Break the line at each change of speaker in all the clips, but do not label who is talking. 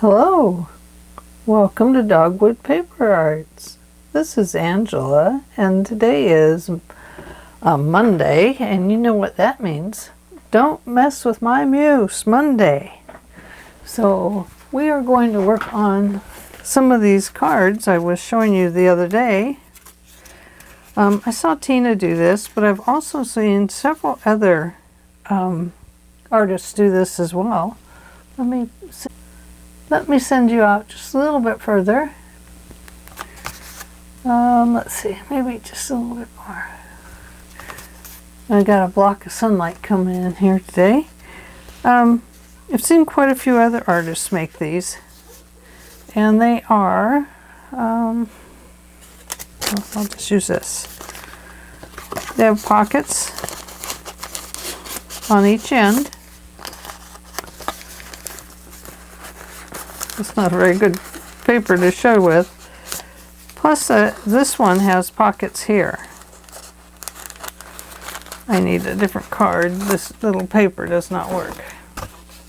Hello, welcome to Dogwood Paper Arts. This is Angela, and today is Monday, and you know what that means. Don't mess with my Muse Monday. So we are going to work on some of these cards I was showing you the other day. I saw Tina do this, but I've also seen several other artists do this as well. Let me send you out just a little bit further. Let's see, maybe just a little bit more. I got a block of sunlight coming in here today. I've seen quite a few other artists make these, and they are, I'll just use this. They have pockets on each end. It's not a very good paper to show with. Plus, this one has pockets here. I need a different card. This little paper does not work.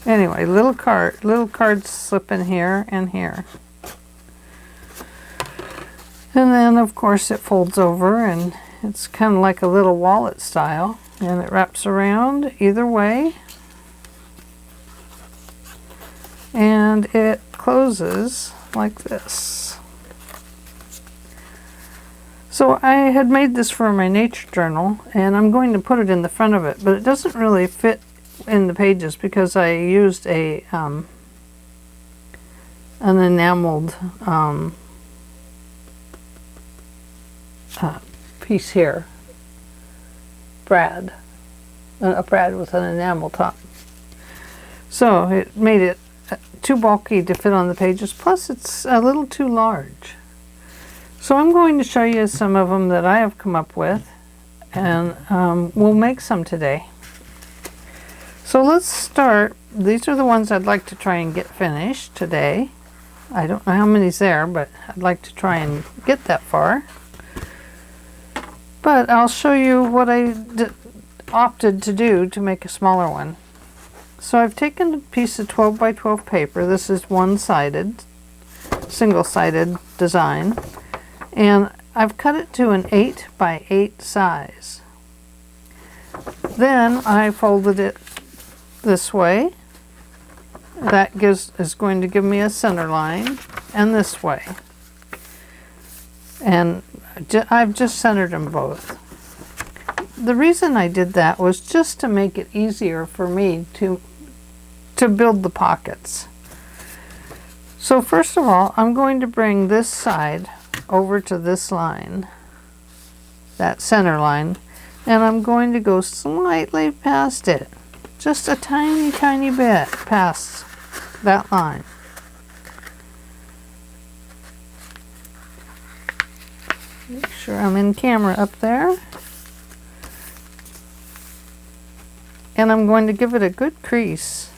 Anyway, little cards slip in here and here. And then, of course, it folds over, and it's kind of like a little wallet style. And it wraps around either way. And it closes like this. So I had made this for my nature journal, and I'm going to put it in the front of it, but it doesn't really fit in the pages because I used a an enameled piece here, brad, a brad with an enamel top. So it made it too bulky to fit on the pages, plus it's a little too large. So I'm going to show you some of them that I have come up with, and we'll make some today. So let's start. These are the ones I'd like to try and get finished today. I don't know how many's there, but I'd like to try and get that far. But I'll show you what I opted to do to make a smaller one. So I've taken a piece of 12 by 12 paper. This is one-sided, single-sided design. And I've cut it to an 8 by 8 size. Then I folded it this way. That is going to give me a center line, and this way. And I've just centered them both. The reason I did that was just to make it easier for me to build the pockets. So first of all, I'm going to bring this side over to this line, that center line, and I'm going to go slightly past it, just a tiny bit past that line. Make sure I'm in camera up there. And I'm going to give it a good crease.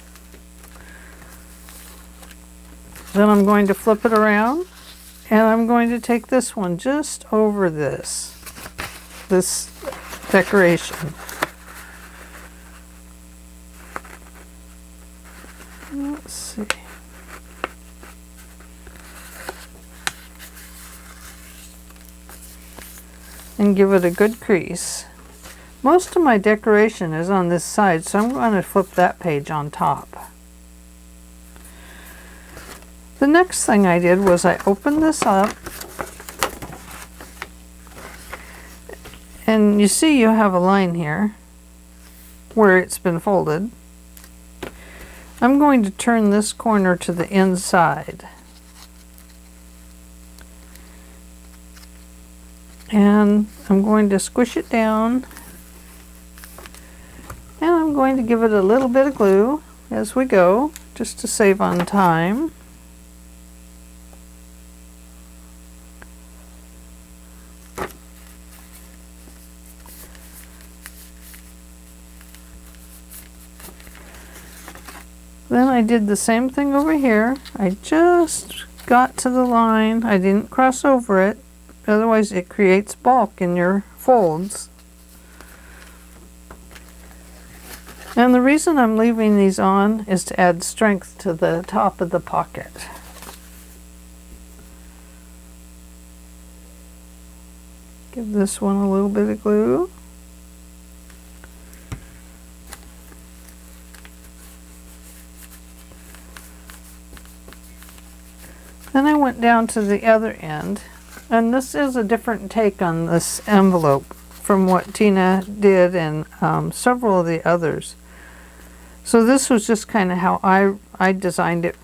Then I'm going to flip it around, and I'm going to take this one just over this decoration. Let's see. And give it a good crease. Most of my decoration is on this side, so I'm going to flip that page on top. The next thing I did was I opened this up, and you see you have a line here where it's been folded. I'm going to turn this corner to the inside. And I'm going to squish it down, and I'm going to give it a little bit of glue as we go, just to save on time. Then I did the same thing over here. I just got to the line. I didn't cross over it, otherwise it creates bulk in your folds. And the reason I'm leaving these on is to add strength to the top of the pocket. Give this one a little bit of glue. Then I went down to the other end, and this is a different take on this envelope from what Tina did and several of the others. So this was just kind of how I designed it,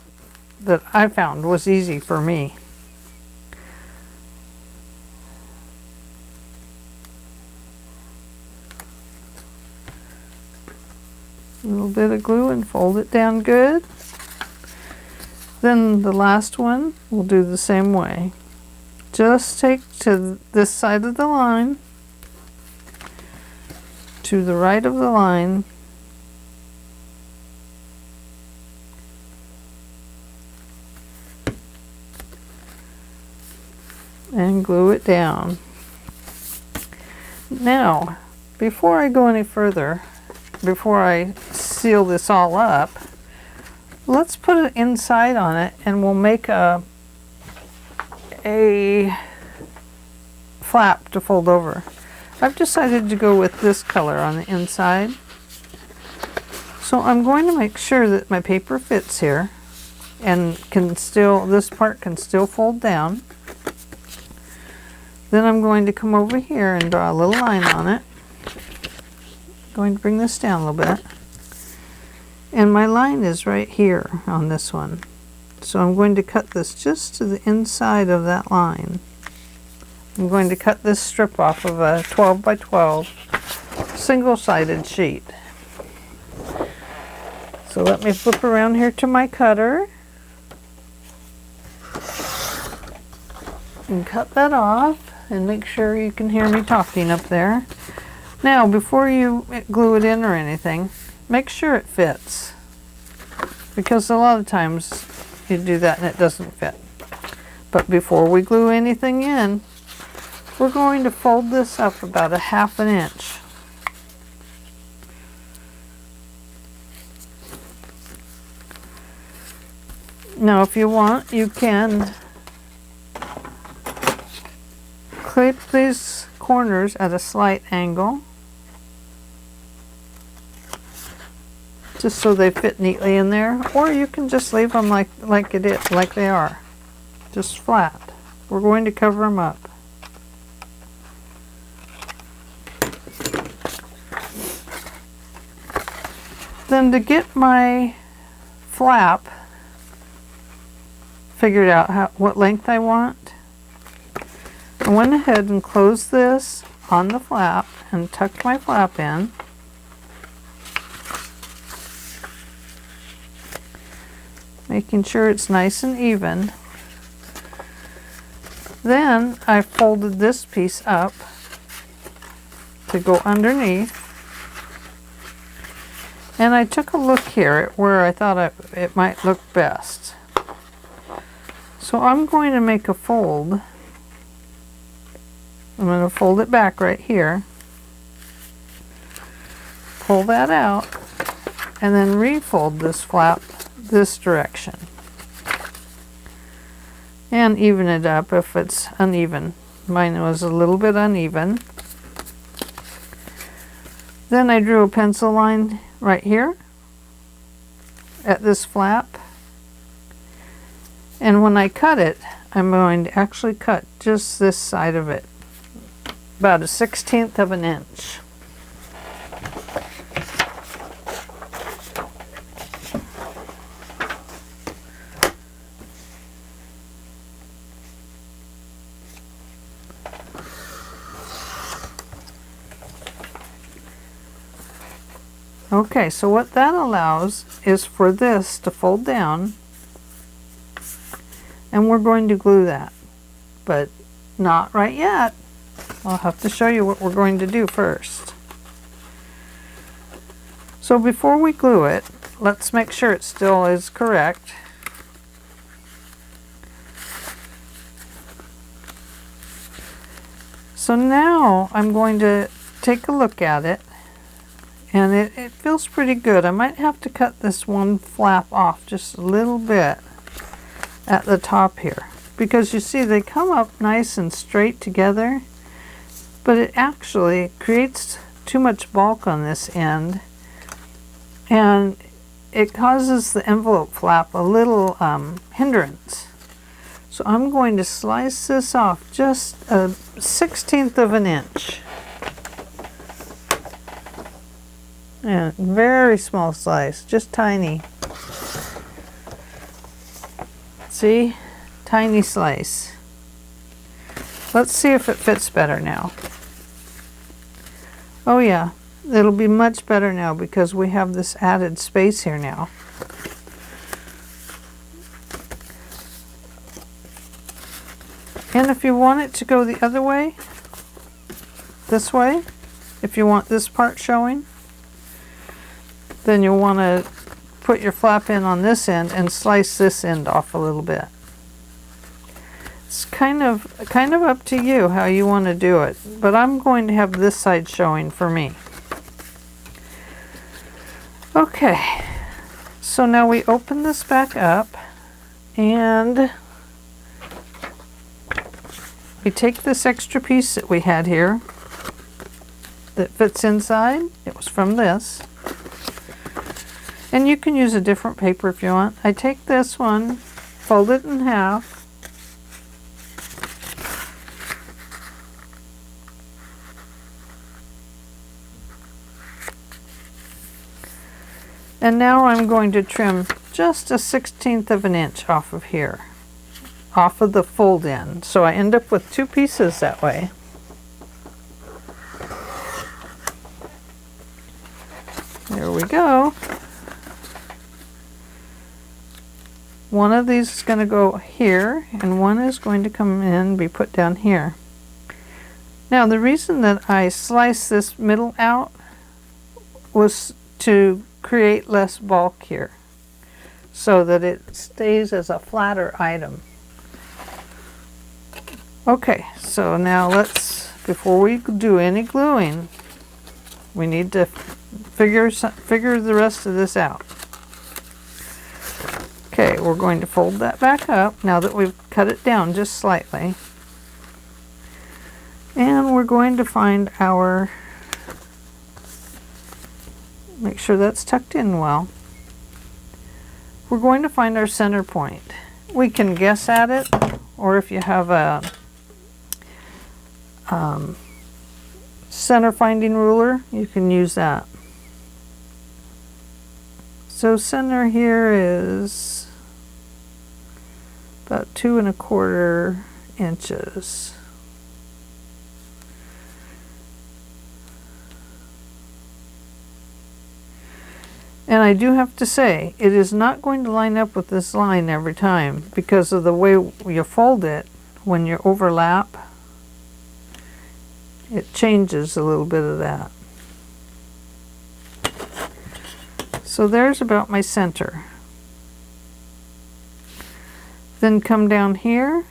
that I found was easy for me. A little bit of glue and fold it down good. Then the last one, we'll do the same way. Just take to this side of the line, to the right of the line, and glue it down. Now, before I go any further, before I seal this all up, let's put it inside on it, and we'll make a flap to fold over. I've decided to go with this color on the inside. So I'm going to make sure that my paper fits here and this part can still fold down. Then I'm going to come over here and draw a little line on it. Going to bring this down a little bit. And my line is right here on this one. So I'm going to cut this just to the inside of that line. I'm going to cut this strip off of a 12 by 12 single-sided sheet. So let me flip around here to my cutter and cut that off, and make sure you can hear me talking up there. Now, before you glue it in or anything, make sure it fits, because a lot of times you do that and it doesn't fit. But before we glue anything in, we're going to fold this up about 1/2 inch. Now, if you want, you can clip these corners at a slight angle, just so they fit neatly in there, or you can just leave them like they are, just flat. We're going to cover them up. Then to get my flap figured out what length I want, I went ahead and closed this on the flap and tucked my flap in. Making sure it's nice and even. Then I folded this piece up to go underneath. And I took a look here at where I thought it might look best. So I'm going to make a fold. I'm going to fold it back right here. Pull that out. And then refold this flap this direction. And even it up if it's uneven. Mine was a little bit uneven. Then I drew a pencil line right here at this flap. And when I cut it, I'm going to actually cut just this side of it, about 1/16 of an inch. Okay, so what that allows is for this to fold down, and we're going to glue that, but not right yet. I'll have to show you what we're going to do first. So before we glue it, let's make sure it still is correct. So now I'm going to take a look at it And it feels pretty good. I might have to cut this one flap off just a little bit at the top here, because you see they come up nice and straight together, but it actually creates too much bulk on this end, and it causes the envelope flap a little hindrance. So I'm going to slice this off just a 1/16 of an inch. And very small slice, just tiny. See? Tiny slice. Let's see if it fits better now. Oh yeah, it'll be much better now because we have this added space here now. And if you want it to go the other way, this way, if you want this part showing, then you'll want to put your flap in on this end and slice this end off a little bit. It's kind of up to you how you want to do it, but I'm going to have this side showing for me. Okay, so now we open this back up and we take this extra piece that we had here that fits inside. It was from this. And you can use a different paper if you want. I take this one, fold it in half, and now I'm going to trim just a 1/16 of an inch off of here, off of the fold end. So I end up with two pieces that way. There we go. One of these is going to go here, and one is going to come in and be put down here. Now, the reason that I sliced this middle out was to create less bulk here, so that it stays as a flatter item. Okay, so now before we do any gluing, we need to figure the rest of this out. Okay, we're going to fold that back up now that we've cut it down just slightly. And we're going to find make sure that's tucked in well. We're going to find our center point. We can guess at it, or if you have a center finding ruler, you can use that. So center here is about 2 1/4 inches. And I do have to say, it is not going to line up with this line every time because of the way you fold it. When you overlap, it changes a little bit of that. So there's about my center. Then come down here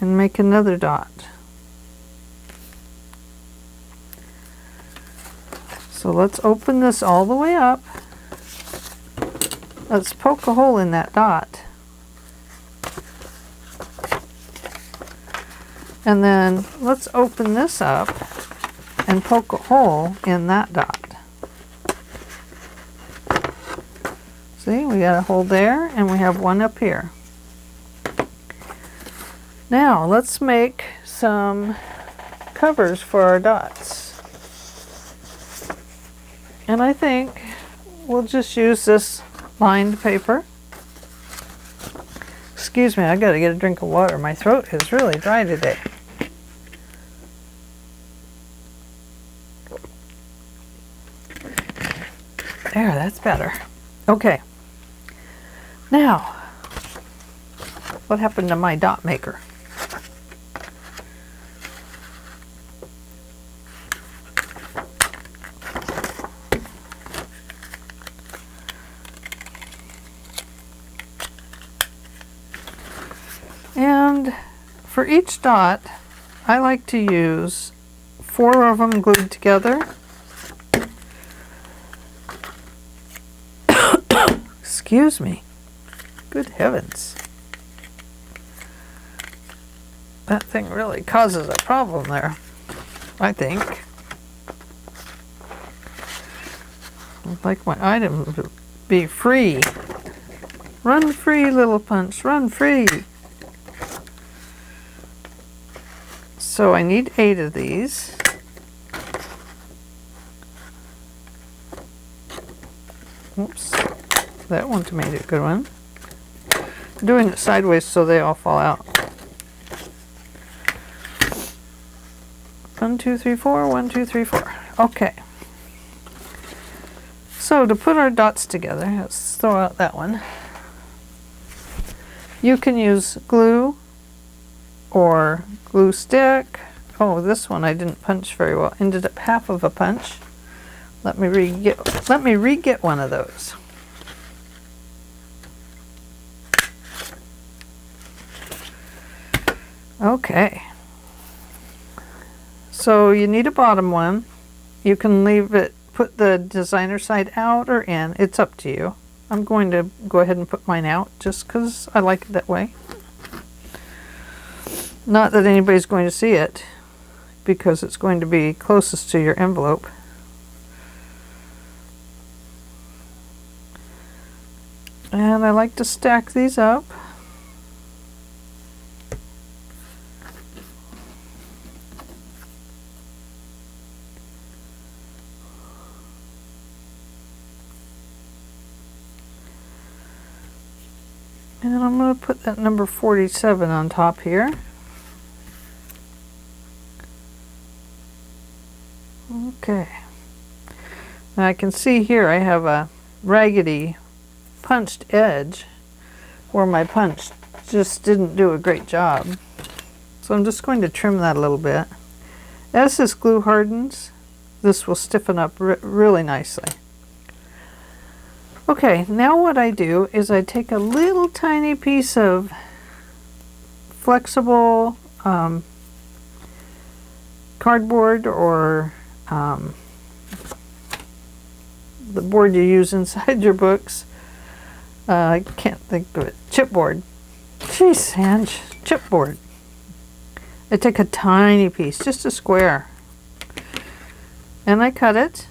and make another dot. So let's open this all the way up. Let's poke a hole in that dot. And then let's open this up and poke a hole in that dot. See, we got a hole there and we have one up here. Now let's make some covers for our dots. And I think we'll just use this lined paper. Excuse me, I gotta get a drink of water. My throat is really dry today. There, that's better. Okay. Now, what happened to my dot maker? And for each dot, I like to use 4 of them glued together. Excuse me. Good heavens. That thing really causes a problem there, I think. I'd like my item to be free. Run free, little punch, run free. So I need 8 of these. Oops, that one made it a good one. I'm doing it sideways so they all fall out. 1, 2, 3, 4, 1, 2, 3, 4. Okay. So to put our dots together, let's throw out that one. You can use glue or glue stick. Oh, this one I didn't punch very well. Ended up half of a punch. Let me re-get one of those. Okay. So you need a bottom one. You can leave it, put the designer side out or in. It's up to you. I'm going to go ahead and put mine out just because I like it that way. Not that anybody's going to see it, because it's going to be closest to your envelope. And I like to stack these up. And I'm going to put that number 47 on top here. Okay. Now I can see here I have a raggedy punched edge where my punch just didn't do a great job. So I'm just going to trim that a little bit. As this glue hardens, this will stiffen up really nicely. Okay, now what I do is I take a little tiny piece of flexible cardboard or the board you use inside your books. I can't think of it. Chipboard. Jeez, Ange. Chipboard. I take a tiny piece, just a square, and I cut it.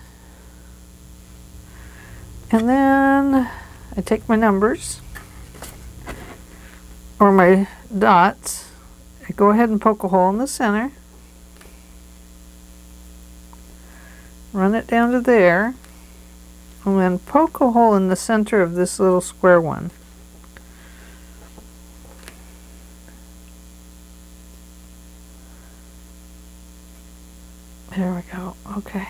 And then I take my numbers or my dots. I go ahead and poke a hole in the center. Run it down to there. And then poke a hole in the center of this little square one. There we go. Okay.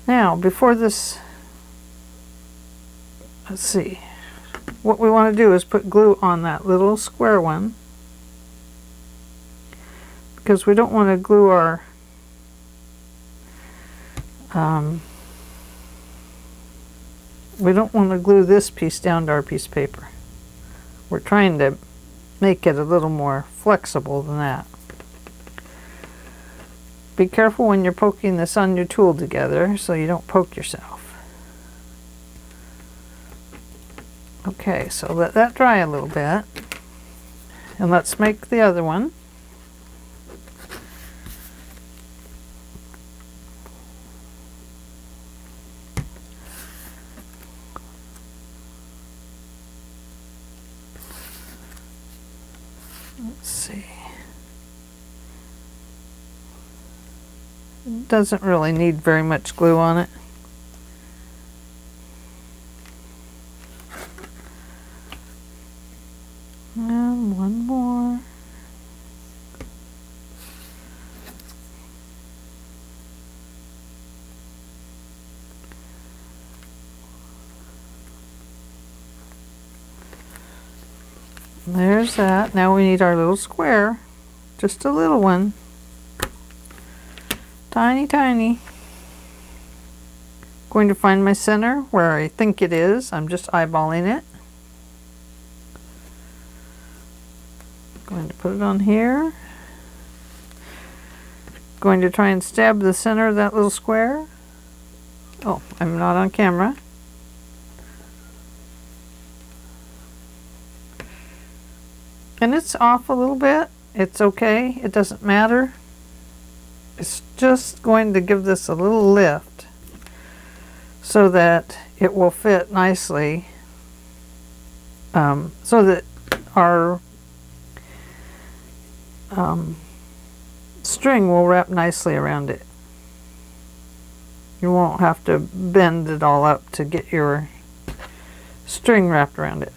Now, before this, let's see. What we want to do is put glue on that little square one, because we don't want to glue our we don't want to glue this piece down to our piece of paper. We're trying to make it a little more flexible than that. Be careful when you're poking this on your tool together so you don't poke yourself. Okay, so let that dry a little bit. And let's make the other one. Let's see. It doesn't really need very much glue on it. And one more. There's that. Now we need our little square. Just a little one. Tiny, tiny. Going to find my center where I think it is. I'm just eyeballing it. Going to put it on here. Going to try and stab the center of that little square. Oh, I'm not on camera. And it's off a little bit. It's okay. It doesn't matter. It's just going to give this a little lift so that it will fit nicely, so that our string will wrap nicely around it. You won't have to bend it all up to get your string wrapped around it.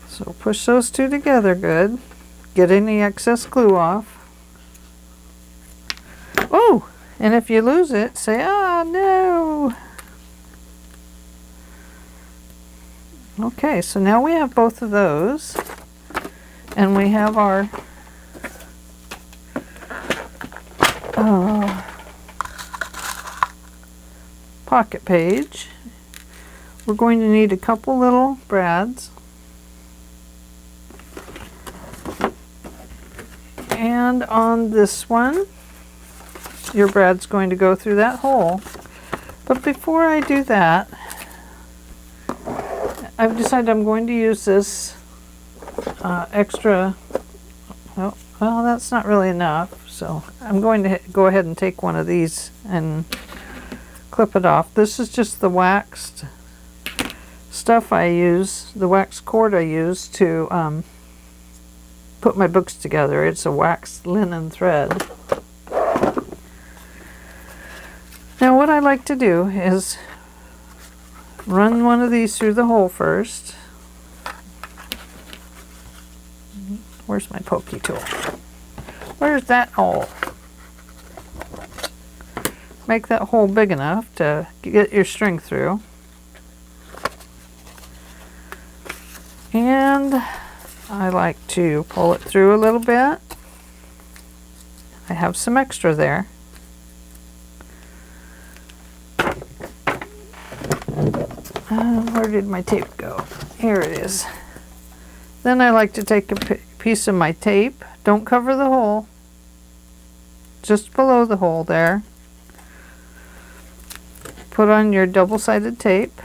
So push those two together good. Get any excess glue off. Oh, and if you lose it, say, "Ah, no." Okay, so now we have both of those, and we have our pocket page. We're going to need a couple little brads. And on this one, your brad's going to go through that hole. But before I do that, I've decided I'm going to use this extra, well, that's not really enough, so I'm going to go ahead and take one of these and clip it off. This is just the waxed stuff I use, the waxed cord I use to put my books together. It's a waxed linen thread. Now what I like to do is run one of these through the hole first. Where's my pokey tool? Where's that hole? Make that hole big enough to get your string through. And I like to pull it through a little bit. I have some extra there. Where did my tape go? Here it is. Then I like to take a piece of my tape. Don't cover the hole. Just below the hole there. Put on your double-sided tape.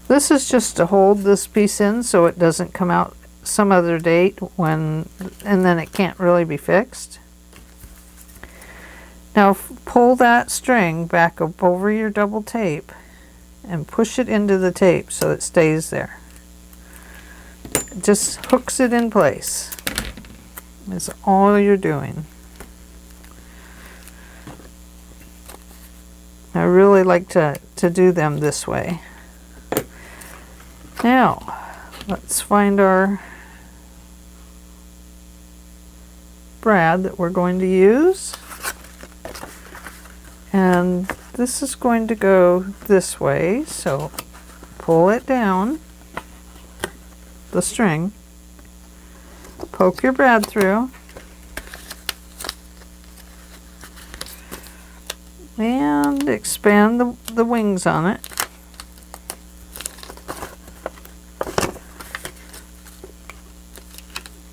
This is just to hold this piece in so it doesn't come out some other date and then it can't really be fixed. Now pull that string back up over your double tape and push it into the tape so it stays there. It just hooks it in place. That's all you're doing. I really like to do them this way. Now, let's find our brad that we're going to use. And this is going to go this way, so pull it down, the string, poke your brad through, and expand the wings on it.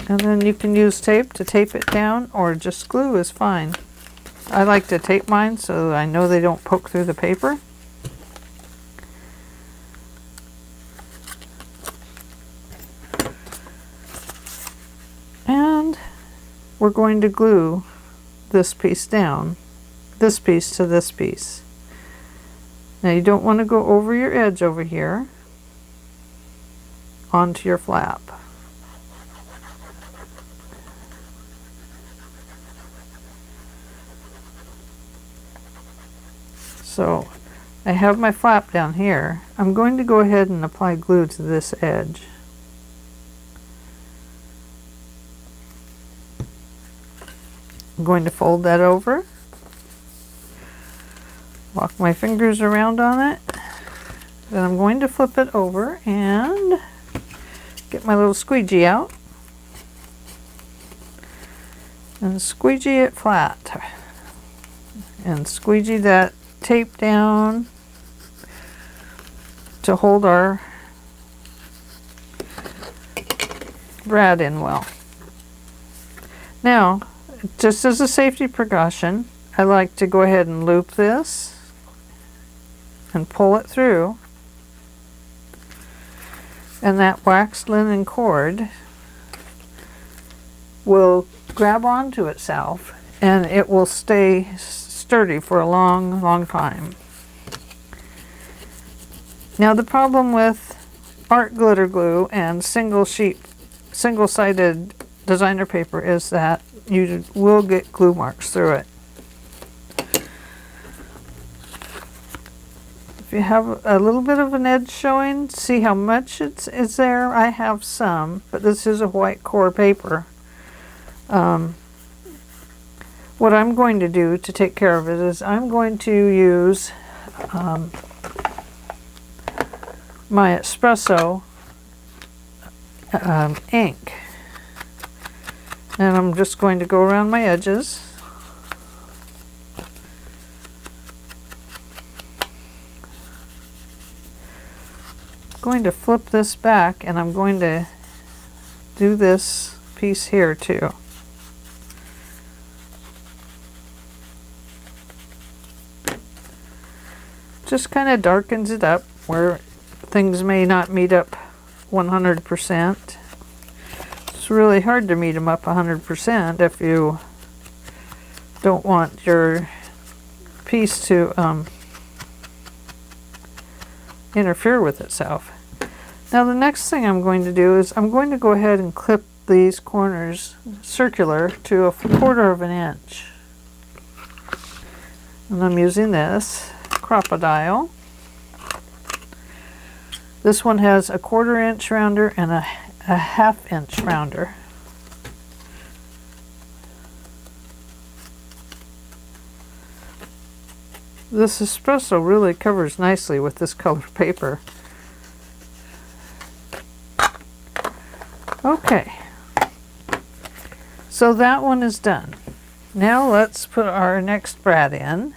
And then you can use tape to tape it down, or just glue is fine. I like to tape mine so I know they don't poke through the paper. And we're going to glue this piece down, this piece to this piece. Now you don't want to go over your edge over here onto your flap. So I have my flap down here. I'm going to go ahead and apply glue to this edge. I'm going to fold that over, walk my fingers around on it, then I'm going to flip it over and get my little squeegee out and squeegee it flat and squeegee that tape down to hold our brad in well. Now, just as a safety precaution, I like to go ahead and loop this and pull it through And that waxed linen cord will grab onto itself and it will stay sturdy for a long, long time. Now the problem with art glitter glue and single-sided designer paper is that you will get glue marks through it. If you have a little bit of an edge showing, see how much is there? I have some, but this is a white core paper. What I'm going to do to take care of it is I'm going to use my espresso ink, and I'm just going to go around my edges. Going to flip this back, and I'm going to do this piece here too. Just kind of darkens it up where things may not meet up 100%. It's really hard to meet them up 100% if you don't want your piece to interfere with itself. Now the next thing I'm going to do is I'm going to go ahead and clip these corners circular to 1/4 of an inch. And I'm using this Crocodile. This one has a 1/4 inch rounder and a 1/2 inch rounder. This espresso really covers nicely with this color paper. Okay, so that one is done. Now let's put our next brad in,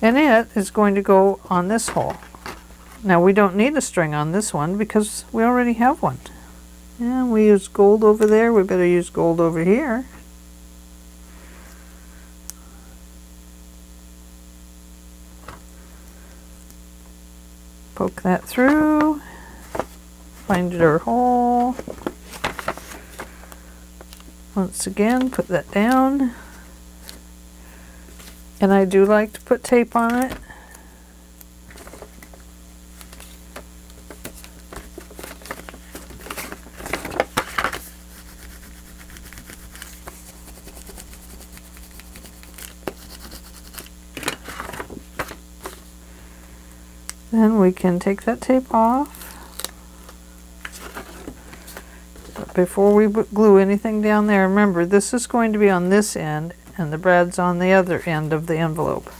and it is going to go on this hole. Now we don't need a string on this one because we already have one. And we use gold over there, we better use gold over here. Poke that through, find our hole. Once again, put that down. And I do like to put tape on it. Then we can take that tape off. But before we glue anything down there, remember this is going to be on this end and the brad's on the other end of the envelope.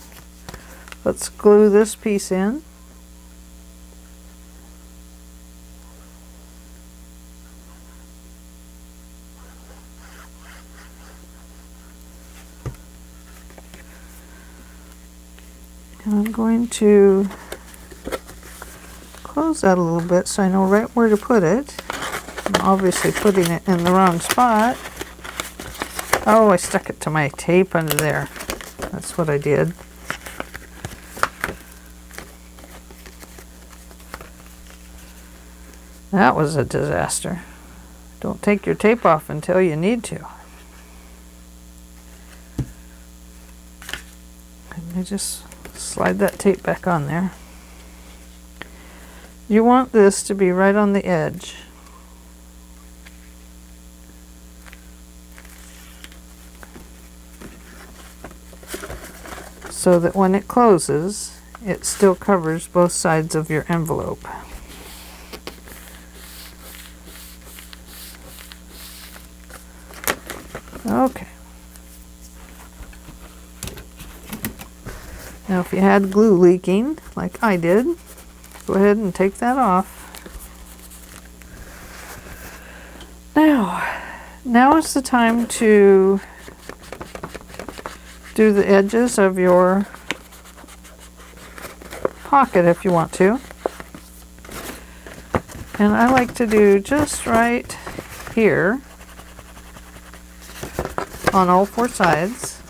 Let's glue this piece in. And I'm going to close that a little bit so I know right where to put it. I'm obviously putting it in the wrong spot. Oh, I stuck it to my tape under there. That's what I did. That was a disaster. Don't take your tape off until you need to. Let me just slide that tape back on there. You want this to be right on the edge. So that when it closes, it still covers both sides of your envelope. Okay. Now if you had glue leaking, like I did, go ahead and take that off. Now is the time to do the edges of your pocket if you want to. And I like to do just right here on all 4 sides,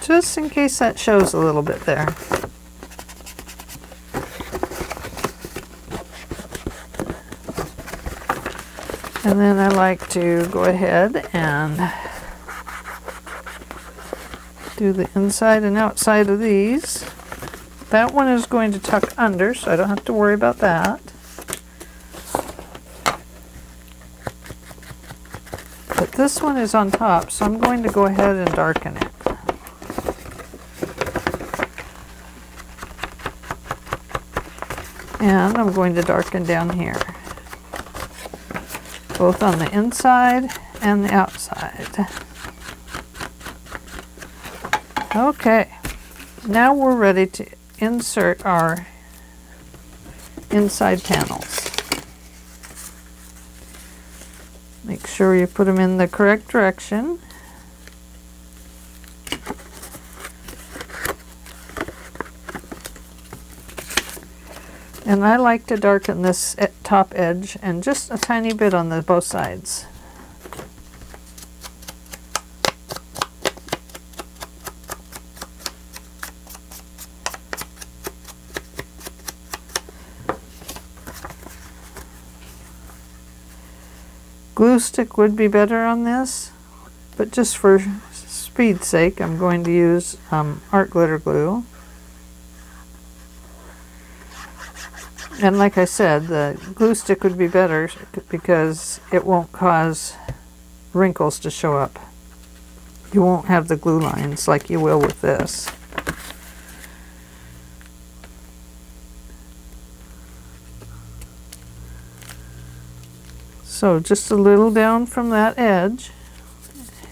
just in case that shows a little bit there. And then I like to go ahead and do the inside and outside of these. That one is going to tuck under, so I don't have to worry about that. But this one is on top, so I'm going to go ahead and darken it. And I'm going to darken down here, both on the inside and the outside. Okay, now we're ready to insert our inside panels. Make sure you put them in the correct direction. And I like to darken this top edge and just a tiny bit on the both sides. Glue stick would be better on this, but just for speed's sake, I'm going to use art glitter glue. And like I said, the glue stick would be better because it won't cause wrinkles to show up. You won't have the glue lines like you will with this. So just a little down from that edge,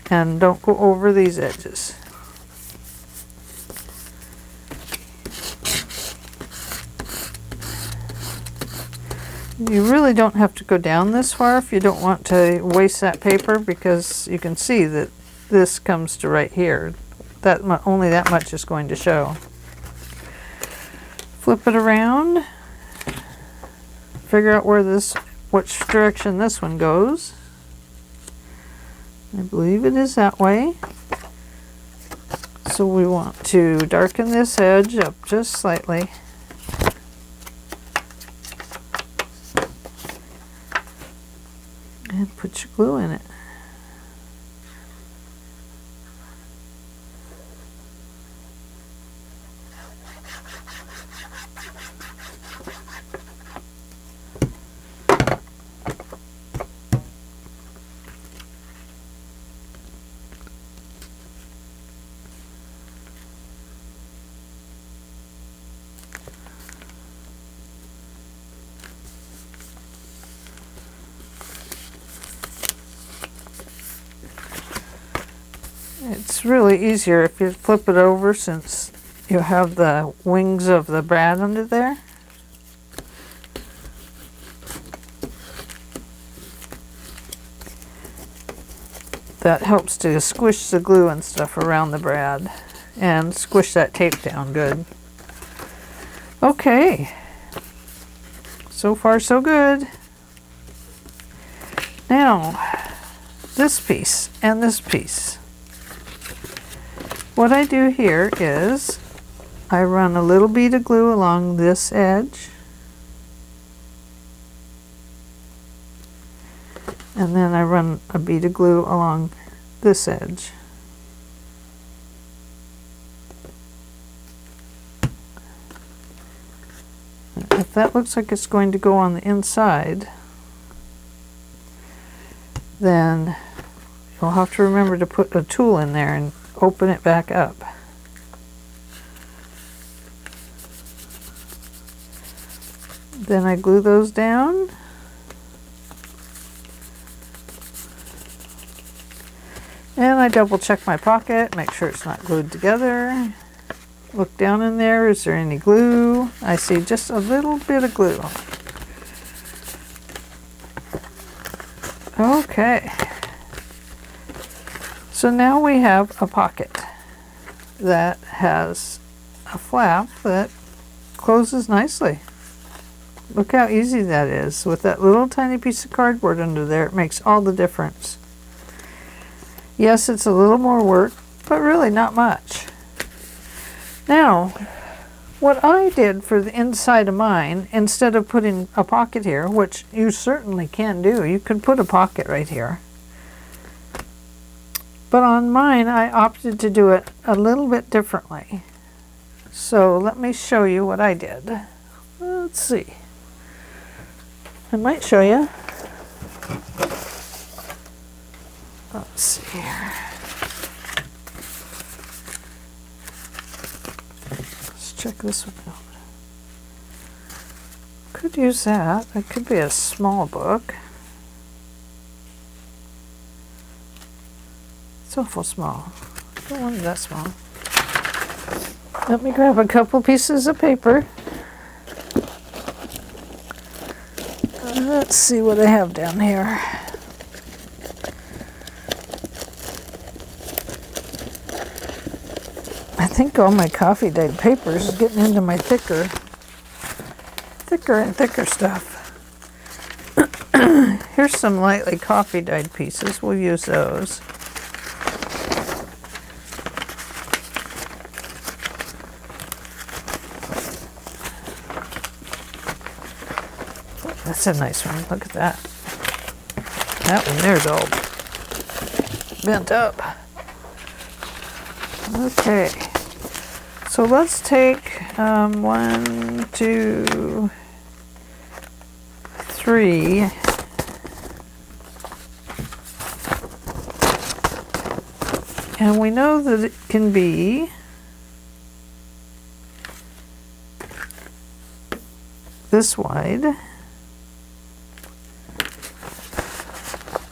and don't go over these edges. You really don't have to go down this far if you don't want to waste that paper, because you can see that this comes to right here. Only that much is going to show. Flip it around, figure out which direction this one goes. I believe it is that way. So we want to darken this edge up just slightly. And put your glue in it. It's really easier if you flip it over, since you have the wings of the brad under there. That helps to squish the glue and stuff around the brad and squish that tape down good. Okay, so far so good. Now, this piece and this piece. What I do here is I run a little bead of glue along this edge, and then I run a bead of glue along this edge. If that looks like it's going to go on the inside, then you'll have to remember to put a tool in there and open it back up. Then I glue those down. And I double check my pocket, make sure it's not glued together. Look down in there, is there any glue? I see just a little bit of glue. Okay. So now we have a pocket that has a flap that closes nicely. Look how easy that is. With that little tiny piece of cardboard under there, it makes all the difference. Yes, it's a little more work, but really not much. Now, What I did for the inside of mine, instead of putting a pocket here, which you certainly can do, you could put a pocket right here. But on mine, I opted to do it a little bit differently. So let me show you what I did. Let's see. I might show you. Let's see here. Let's check this one out. Could use that. That could be a small book. It's awful small. I don't want it that small. Let me grab a couple pieces of paper. Let's see what I have down here. I think all my coffee dyed papers is getting into my thicker and thicker stuff. Here's some lightly coffee dyed pieces. We'll use those. That's a nice one. Look at that. That one there's all bent up. Okay. So let's take 1, 2, 3. And we know that it can be this wide.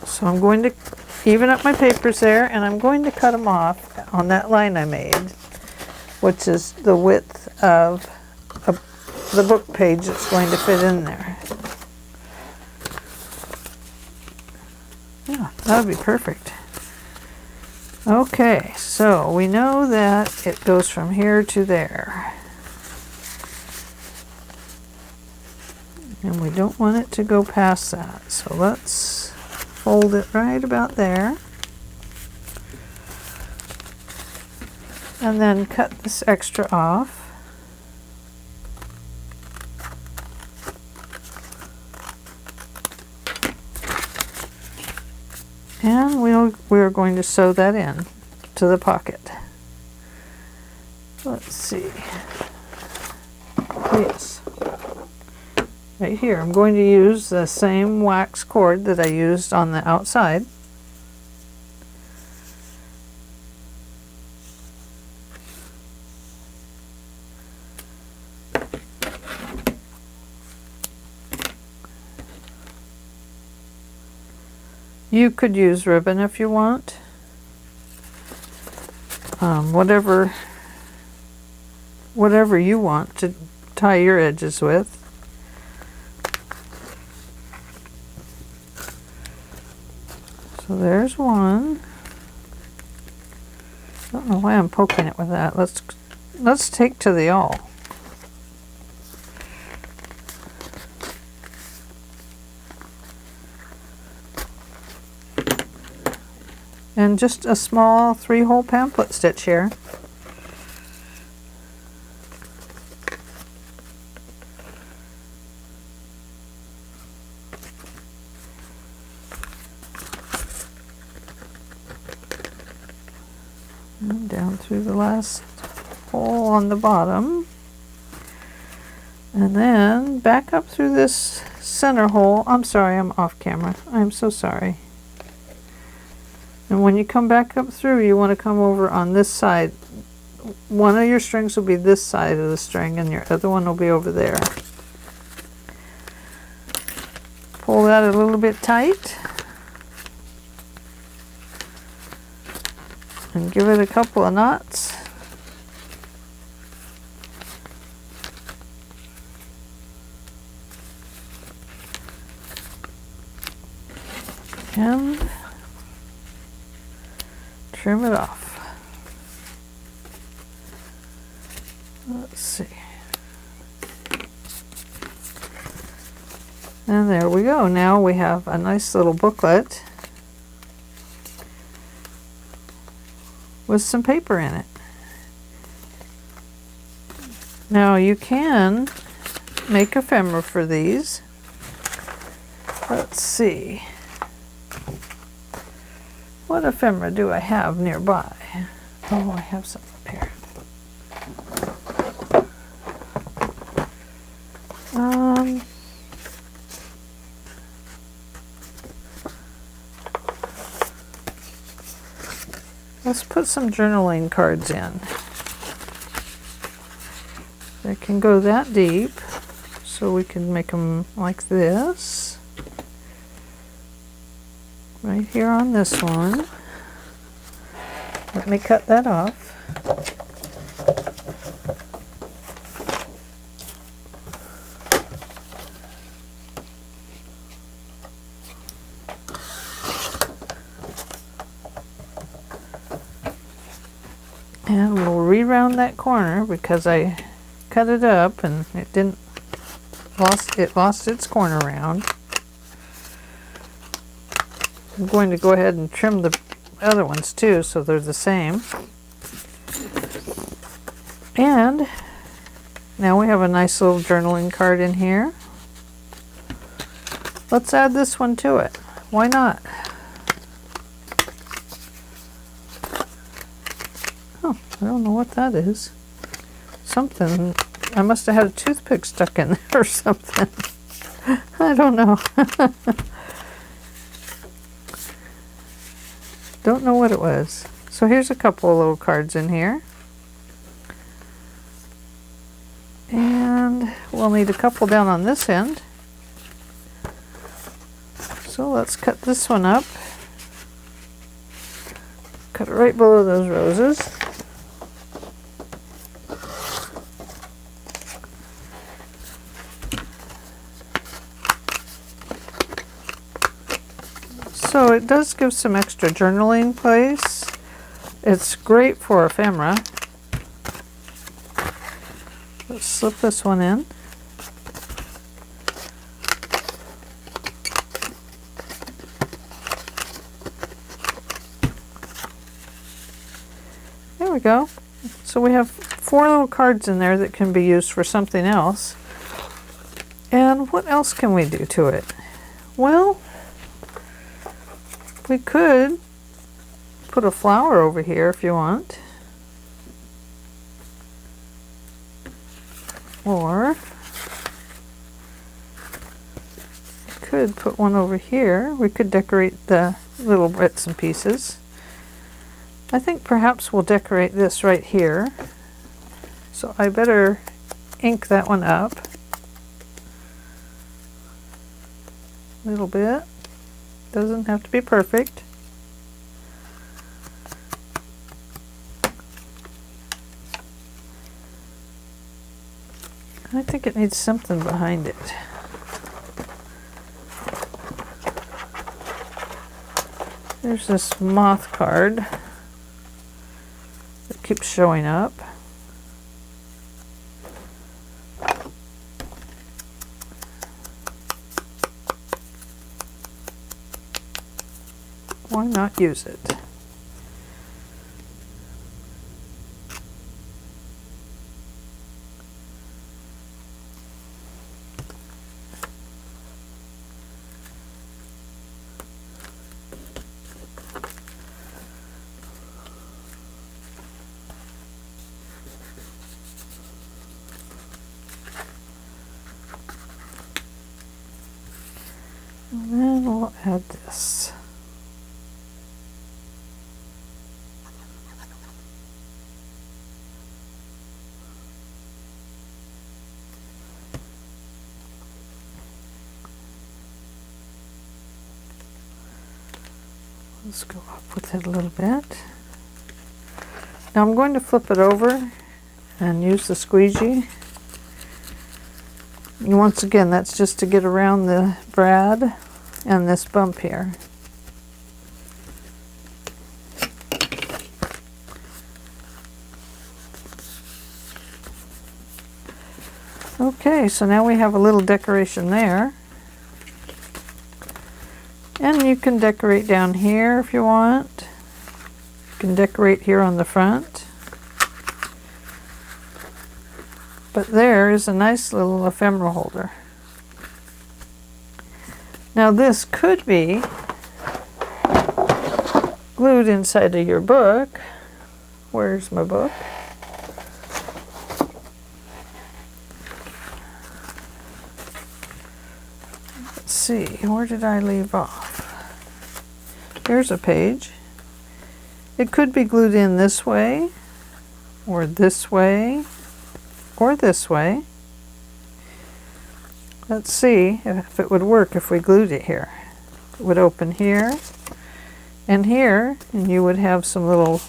So I'm going to even up my papers there, and I'm going to cut them off on that line I made, which is the width of the book page that's going to fit in there. Yeah, that would be perfect. Okay, so we know that it goes from here to there. And we don't want it to go past that, so let's fold it right about there. And then cut this extra off. And we're going to sew that in to the pocket. Let's see. Yes. Right here, I'm going to use the same wax cord that I used on the outside. You could use ribbon if you want. Whatever you want to tie your edges with. So there's one. I don't know why I'm poking it with that. Let's take to the awl. And just a small 3-hole pamphlet stitch here. And down through the last hole on the bottom. And then back up through this center hole. I'm sorry, I'm off camera. I'm so sorry. And when you come back up through, you want to come over on this side. One of your strings will be this side of the string, and your other one will be over there. Pull that a little bit tight. And give it a couple of knots. And trim it off. Let's see. And there we go. Now we have a nice little booklet with some paper in it. Now you can make ephemera for these. Let's see. What ephemera do I have nearby? Oh, I have some up here. Let's put some journaling cards in. They can go that deep, so we can make them like this. Right here on this one. Let me cut that off. And we'll re-round that corner because I cut it up and it lost its corner round. I'm going to go ahead and trim the other ones too so they're the same. And now we have a nice little journaling card in here. Let's add this one to it. Why not? Oh, I don't know what that is. Something, I must have had a toothpick stuck in there or something. I don't know. Don't know what it was. So here's a couple of little cards in here. And we'll need a couple down on this end. So let's cut this one up. Cut it right below those roses. So it does give some extra journaling place. It's great for ephemera. Let's slip this one in. There we go. So we have 4 little cards in there that can be used for something else. And what else can we do to it? Well, we could put a flower over here if you want. Or we could put one over here. We could decorate the little bits and pieces. I think perhaps we'll decorate this right here. So I better ink that one up a little bit. Doesn't have to be perfect. I think it needs something behind it. There's this moth card that keeps showing up. Why not use it? And then we'll add this. Let's go up with it a little bit. Now I'm going to flip it over and use the squeegee. And once again, that's just to get around the brad and this bump here. Okay, so now we have a little decoration there. And you can decorate down here if you want. You can decorate here on the front. But there is a nice little ephemera holder. Now this could be glued inside of your book. Where's my book? Let's see, where did I leave off? Here's a page. It could be glued in this way, or this way, or this way. Let's see if it would work if we glued it here. It would open here and here, and you would have some little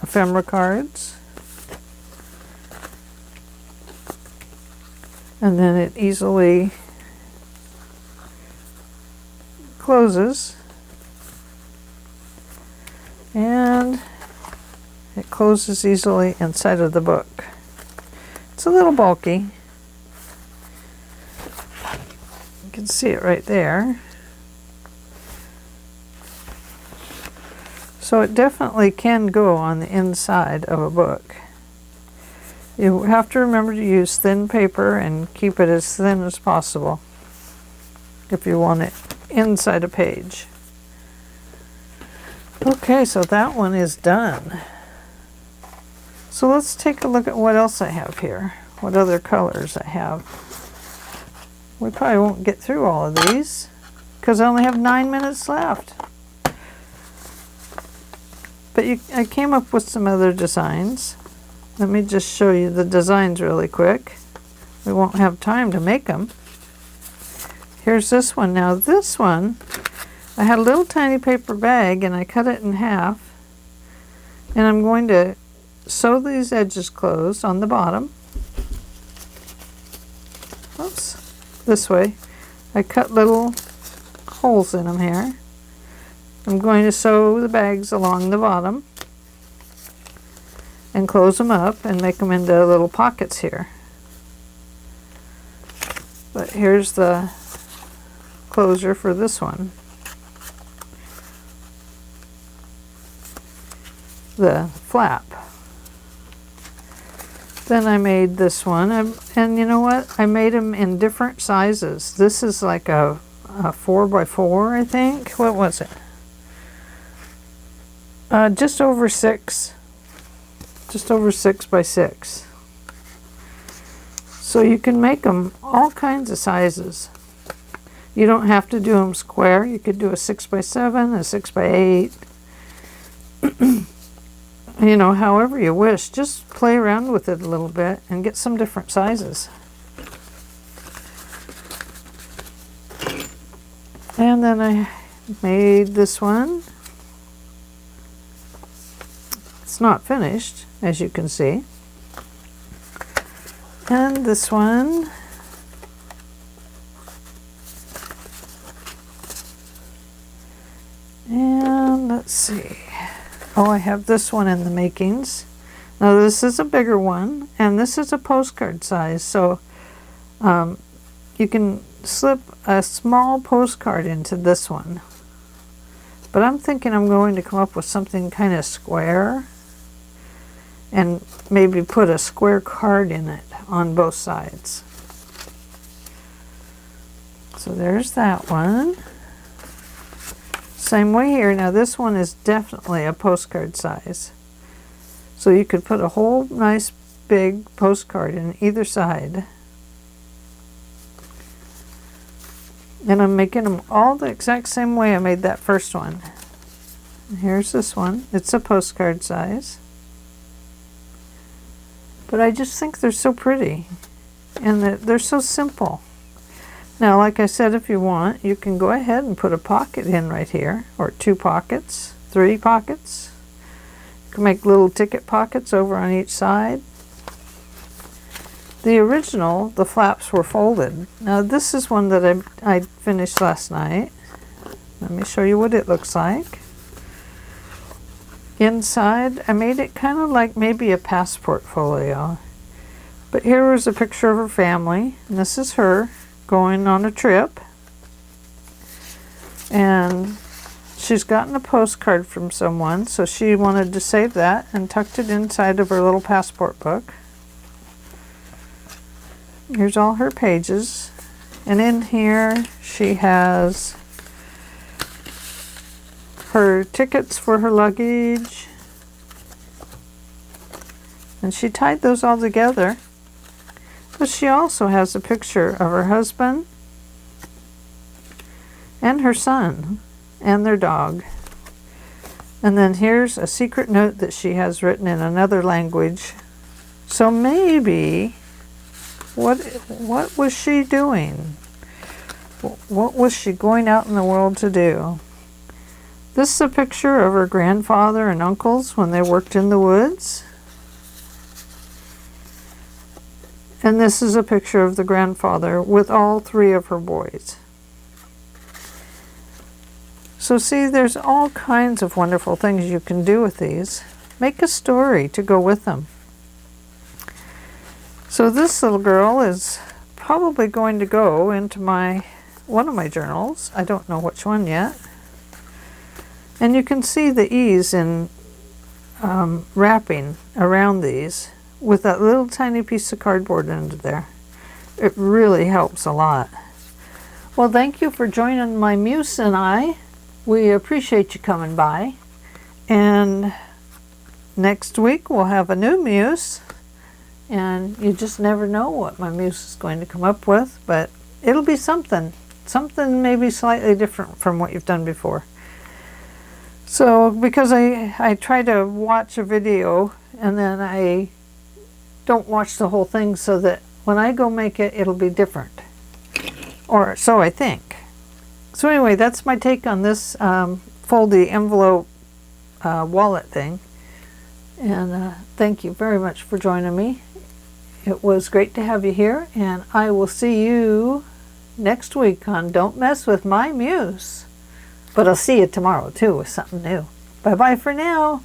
ephemera cards. And then it easily closes. And it closes easily inside of the book. It's a little bulky. You can see it right there. So it definitely can go on the inside of a book. You have to remember to use thin paper and keep it as thin as possible if you want it inside a page. Okay, so that one is done. So let's take a look at what else I have here. What other colors I have. We probably won't get through all of these because I only have 9 minutes left. But I came up with some other designs. Let me just show you the designs really quick. We won't have time to make them. Here's this one. Now this one, I had a little tiny paper bag and I cut it in half. And I'm going to sew these edges closed on the bottom. Oops, this way. I cut little holes in them here. I'm going to sew the bags along the bottom and close them up and make them into little pockets here. But here's the closure for this one. The flap. Then I made this one, and you know what? I made them in different sizes. This is like a 4x4, I think. What was it? Just over 6. Just over 6x6. So you can make them all kinds of sizes. You don't have to do them square. You could do a 6x7, a 6x8. You know, however you wish. Just play around with it a little bit and get some different sizes. And then I made this one. It's not finished, as you can see. And this one. And let's see. Oh, I have this one in the makings. Now this is a bigger one, and this is a postcard size, so you can slip a small postcard into this one. But I'm thinking I'm going to come up with something kind of square and maybe put a square card in it on both sides. So there's that one. Same way here. Now this one is definitely a postcard size. So you could put a whole nice big postcard in either side. And I'm making them all the exact same way I made that first one. Here's this one. It's a postcard size. But I just think they're so pretty. And they're so simple. Now, like I said, if you want, you can go ahead and put a pocket in right here, or 2 pockets, 3 pockets. You can make little ticket pockets over on each side. The original, the flaps were folded. Now, this is one that I finished last night. Let me show you what it looks like. Inside, I made it kind of like maybe a passport folio. But here was a picture of her family, and this is her going on a trip, and she's gotten a postcard from someone, so she wanted to save that and tucked it inside of her little passport book. Here's all her pages. And in here she has her tickets for her luggage. And she tied those all together. But she also has a picture of her husband and her son and their dog. And then here's a secret note that she has written in another language. So maybe, what was she doing? What was she going out in the world to do? This is a picture of her grandfather and uncles when they worked in the woods. And this is a picture of the grandfather with all 3 of her boys. So see, there's all kinds of wonderful things you can do with these. Make a story to go with them. So this little girl is probably going to go into one of my journals. I don't know which one yet. And you can see the ease in wrapping around these with that little tiny piece of cardboard under there. It really helps a lot. Well, thank you for joining my Muse and I. We appreciate you coming by. And next week we'll have a new Muse. And you just never know what my Muse is going to come up with, but it'll be something. Something maybe slightly different from what you've done before. So because I try to watch a video and then I don't watch the whole thing, so that when I go make it, it'll be different. Or so I think. So anyway, that's my take on this foldy envelope wallet thing. And thank you very much for joining me. It was great to have you here, and I will see you next week on Don't Mess With My Muse. But I'll see you tomorrow too with something new. Bye-bye for now.